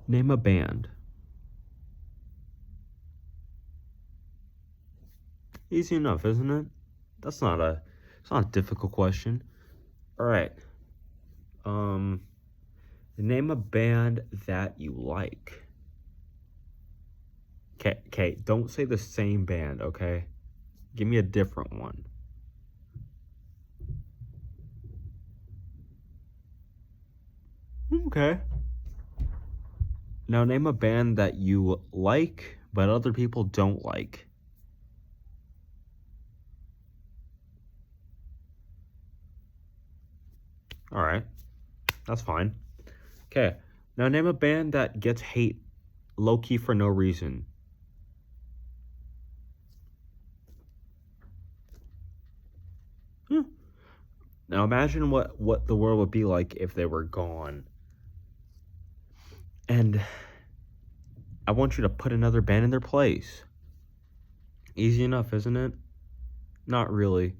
Name a band. Easy enough, isn't it? It's not a difficult question. All right. Um, Name a band that you like. Okay, don't say the same band, okay? Give me a different one. Okay. Now name a band that you like, but other people don't like. All right, that's fine. Okay, now name a band that gets hate low key for no reason. Hmm. Now imagine what the world would be like if they were gone. And I want you to put another band in their place. Easy enough, isn't it? Not really.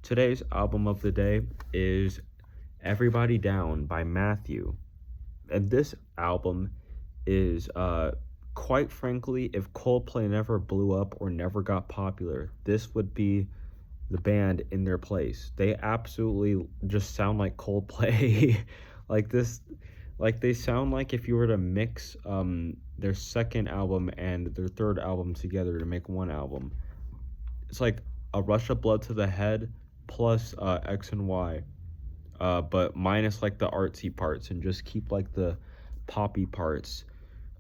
Today's album of the day is Everybody Down by Matthew. And this album is quite frankly, if Coldplay never blew up or never got popular, this would be the band in their place. They absolutely just sound like Coldplay. like this like they sound like if you were to mix their second album and their third album together to make one album. It's like a rush of blood to the head plus X and Y. But minus like the artsy parts and just keep like the poppy parts.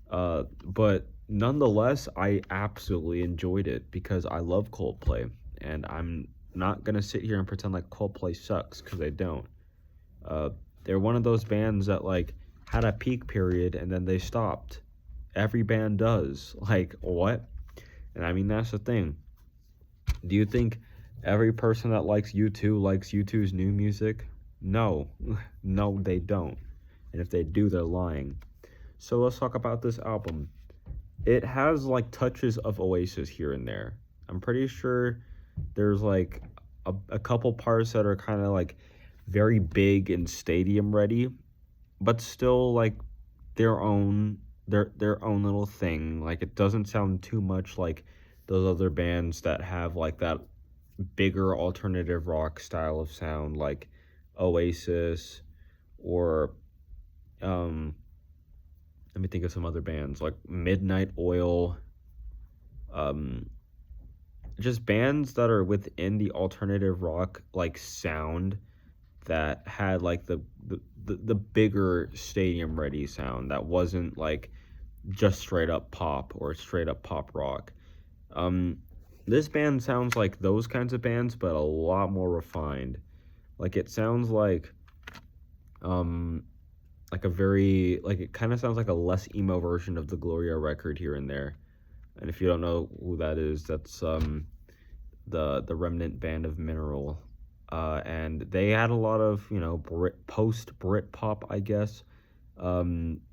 But nonetheless, I absolutely enjoyed it because I love Coldplay, and I'm not gonna sit here and pretend like Coldplay sucks because they don't. Uh, they're one of those bands that like had a peak period and then they stopped. Every band does. Like what? And I mean that's the thing. Do you think every person that likes U2 likes U2's new music? No, no, they don't. And if they do, they're lying. So let's talk about this album. It has like touches of Oasis here and there. I'm pretty sure there's like a couple parts that are kind of like very big and stadium ready, but still like their own their own little thing. Like it doesn't sound too much like those other bands that have like that bigger alternative rock style of sound like Oasis or um let me think of some other bands like Midnight Oil, um just bands that are within the alternative rock like sound that had like the bigger stadium ready sound that wasn't like just straight up pop or straight up pop rock. um this band sounds like those kinds of bands but a lot more refined. Like it sounds um like a very like it kind of sounds like a less emo version of the Gloria record here and there. And if you don't know who that is, that's the remnant band of Mineral. And they had a lot of post Brit pop, I guess,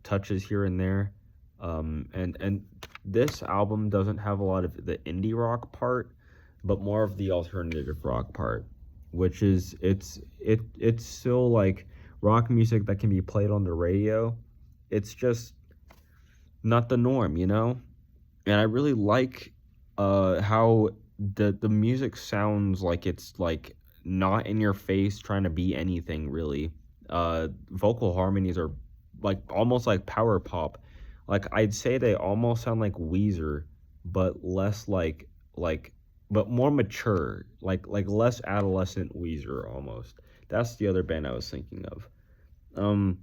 touches here and there. And this album doesn't have a lot of the indie rock part, but more of the alternative rock part, which is it's still like rock music that can be played on the radio. It's just not the norm, you know? And I really like how the music sounds like it's like not in your face trying to be anything really. Vocal harmonies are like almost like power pop. Like I'd say they almost sound like Weezer, but less like but more mature, like less adolescent Weezer almost. That's the other band I was thinking of. Um,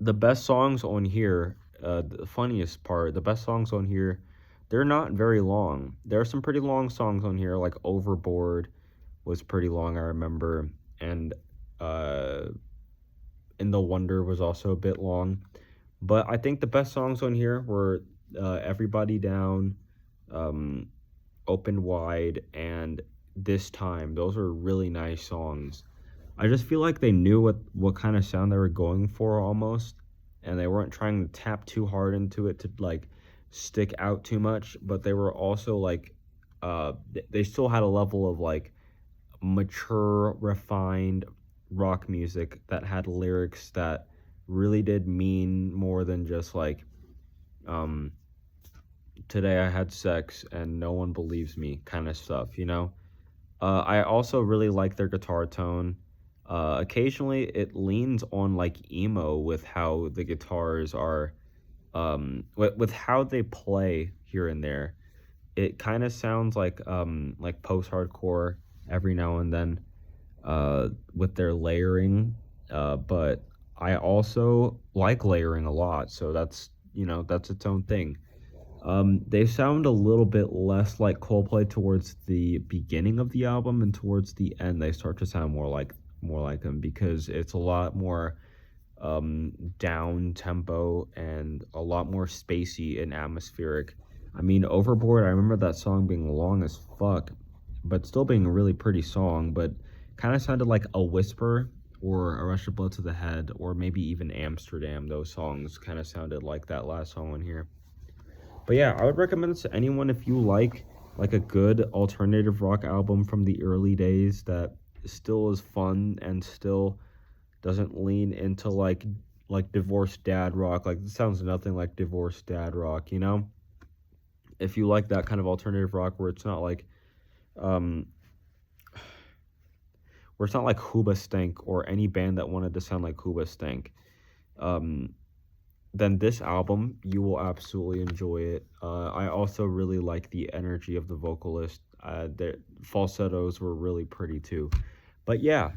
the best songs on here, the funniest part, the best songs on here, they're not very long. There are some pretty long songs on here, like Overboard was pretty long, I remember, and uh, In the Wonder was also a bit long. But I think the best songs on here were Everybody Down, um, Open Wide, and This Time. Those are really nice songs. I just feel like they knew what kind of sound they were going for almost, and they weren't trying to tap too hard into it to like stick out too much, but they were also like they still had a level of like mature, refined rock music that had lyrics that really did mean more than just like, today I had sex and no one believes me kind of stuff, you know? I also really like their guitar tone. Occasionally it leans on like emo with how the guitars are, with how they play here and there. It kind of sounds like post-hardcore every now and then, with their layering. But I also like layering a lot, so that's, that's its own thing. They sound a little bit less like Coldplay towards the beginning of the album, and towards the end they start to sound more like them, because it's a lot more down tempo and a lot more spacey and atmospheric. I mean, Overboard, I remember that song being long as fuck, but still being a really pretty song, but kind of sounded like A Whisper or A Rush of Blood to the Head, or maybe even Amsterdam. Those songs kind of sounded like that last song on here. But yeah, I would recommend it to anyone if you like a good alternative rock album from the early days that still is fun and still doesn't lean into like divorced dad rock. Like, this sounds nothing like divorced dad rock, you know? If you like that kind of alternative rock where it's not like um where it's not like Hoobastank or any band that wanted to sound like Hoobastank, um then this album, you will absolutely enjoy it. I also really like the energy of the vocalist. Their falsettos were really pretty too. But yeah,